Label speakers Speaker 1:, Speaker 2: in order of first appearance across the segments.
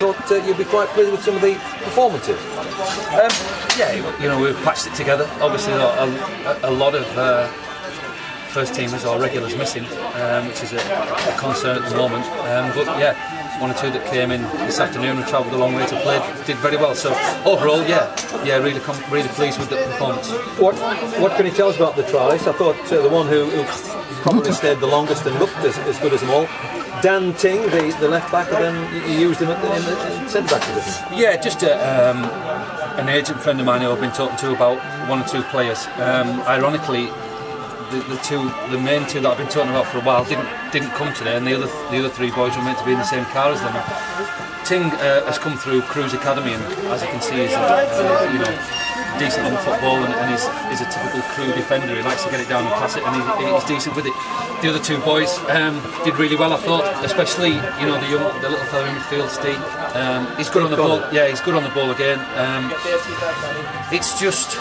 Speaker 1: Thought you'd be quite pleased with some of the performances.
Speaker 2: Yeah, we've patched it together. Obviously, a lot of first teamers or regulars missing, which is a concern at the moment. But yeah, one or two that came in this afternoon and travelled a long way to play did very well. So overall, really pleased with the performance.
Speaker 1: What can you tell us about the trialists? I thought the one who probably stayed the longest and looked as good as them all, Dan Ting, the left back, and then you used him in the centre back position.
Speaker 2: Yeah, just an agent friend of mine who I've been talking to about one or two players. Ironically, the main two that I've been talking about for a while didn't come today, and the other three boys were meant to be in the same car as them. Ting has come through Crew's Academy, and as you can see, he's decent on the football, and he's a typical Crew defender. He likes to get it down and pass it, and he's decent with it. The other two boys did really well, I thought, especially the little fellow in midfield, Steve. He's good on the ball. Yeah, he's good on the ball again. It's just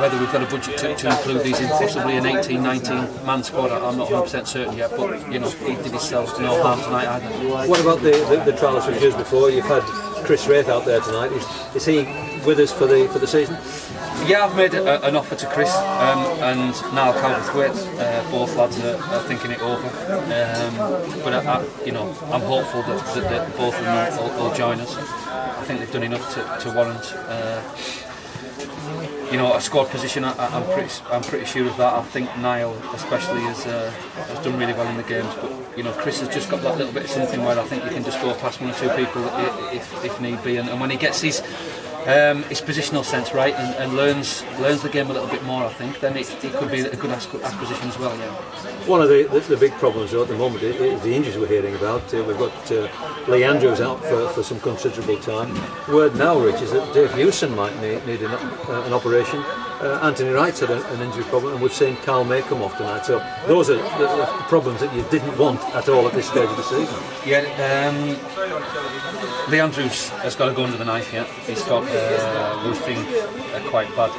Speaker 2: whether we've got a budget to include these in possibly an 18-19 man squad. I'm not 100% certain yet, but he did himself no harm tonight either.
Speaker 1: What about the trials we've used before? You've had Chris Wraith out there tonight. Is he with us for the season?
Speaker 2: Yeah, I've made an offer to Chris and Niall Calvert-Thwaite. Both lads are thinking it over, but I'm hopeful that both of them will join us. I think they've done enough to warrant a squad position. I'm pretty sure of that. I think Niall especially has done really well in the games, but Chris has just got that little bit of something where I think you can just go past one or two people if need be, and when he gets his positional sense right and learns the game a little bit more, I think then it could be a good acquisition as well. Yeah.
Speaker 1: One of the big problems though at the moment is the injuries we're hearing about. We've got Lee Andrews out for some considerable time. Word now, Rich, is that Dave Hewson might need an operation. Anthony Wright's had an injury problem, and we've seen Carl May come off tonight. So those are the problems that you didn't want at all at this stage of the season.
Speaker 2: Yeah, Lee Andrews has got to go under the knife. Yeah, he's got we think a quite bad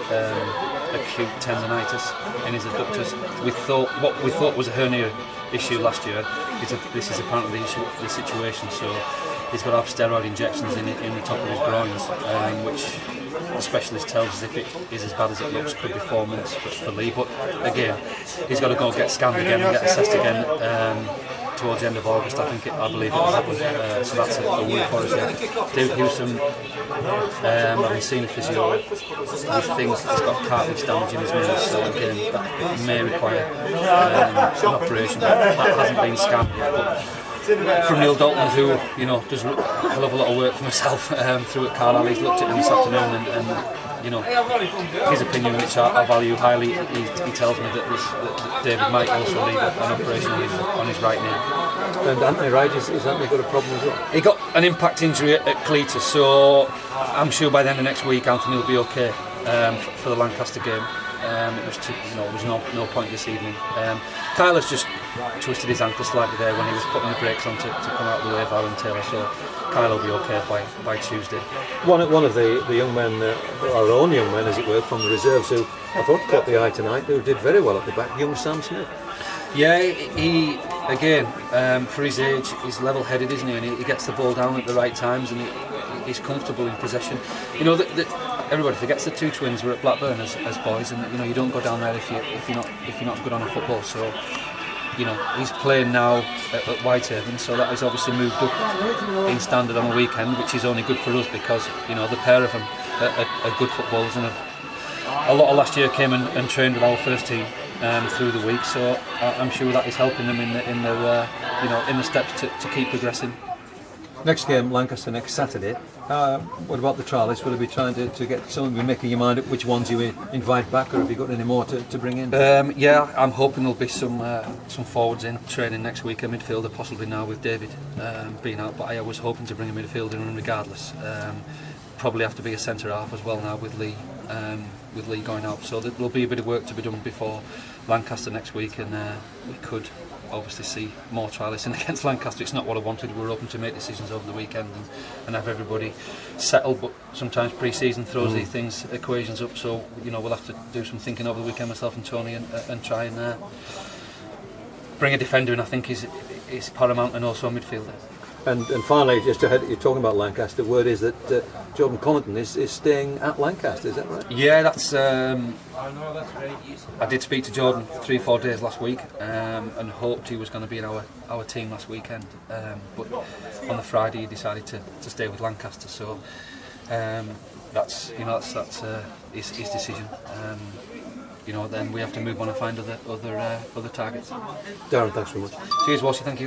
Speaker 2: acute tendonitis in his adductors. What we thought was a hernia issue last year. This is apparently the situation. So he's got to have steroid injections in the top of his groins, which the specialist tells us if it is as bad as it looks, could be 4 months for Lee. But again, he's got to go get scanned again and get assessed again towards the end of August. I believe it will happen. So that's a worry for us. Yeah. David Hewson, I've seen a physio. He thinks he's got cartilage damage in his knees, so again that may require an operation. That hasn't been scanned yet. But from Neil Dalton, who does a hell of a lot of work for myself through at Carlisle, he's looked at him this afternoon and his opinion, which I value highly, he tells me that David might also need an operation on his right knee.
Speaker 1: And Anthony Wright, is Anthony got a problem as well?
Speaker 2: He got an impact injury at cleatus, so I'm sure by the end of next week Anthony will be okay for the Lancaster game. It was no point this evening. Kyle has just twisted his ankle slightly there when he was putting the brakes on to come out of the way of Aaron Taylor, so Kyle will be okay by Tuesday.
Speaker 1: One of the young men, our own young men as it were, from the reserves, who I thought caught the eye tonight, who did very well at the back, young Sam Smith.
Speaker 2: Yeah, he again, for his age, he's level-headed, isn't he? And he gets the ball down at the right times, and he's comfortable in possession. Everybody forgets the two twins were at Blackburn as boys, and you don't go down there if you're not good on a football. So he's playing now at Whitehaven, so that has obviously moved up in standard on a weekend, which is only good for us because the pair of them are good footballers, and a lot of last year came and trained with our first team through the week. So I'm sure that is helping them in the steps to keep progressing.
Speaker 1: Next game, Lancaster next Saturday. What about the trialists? Will you be trying to get someone? Be making your mind up which ones you invite back, or have you got any more to bring in?
Speaker 2: Yeah, I'm hoping there'll be some forwards in training next week. A midfielder possibly now with David being out, but I was hoping to bring a midfielder in regardless. Probably have to be a centre half as well now with Lee going out. So there'll be a bit of work to be done before Lancaster next week, and we could obviously see more trialists in against Lancaster. It's not what I wanted. We were hoping to make decisions over the weekend and have everybody settled, but sometimes pre-season throws these equations up, so we'll have to do some thinking over the weekend, myself and Tony, and try and bring a defender in. I think is paramount, and also a midfielder.
Speaker 1: And finally, just ahead, you're talking about Lancaster. Word is that Jordan Connaughton is staying at Lancaster. Is that right?
Speaker 2: Yeah, that's. I did speak to Jordan 3-4 days last week, and hoped he was going to be in our team last weekend. But on the Friday, he decided to stay with Lancaster. So that's his decision. Then we have to move on and find other targets.
Speaker 1: Darren, thanks very much.
Speaker 2: Cheers, Walshy. Thank you.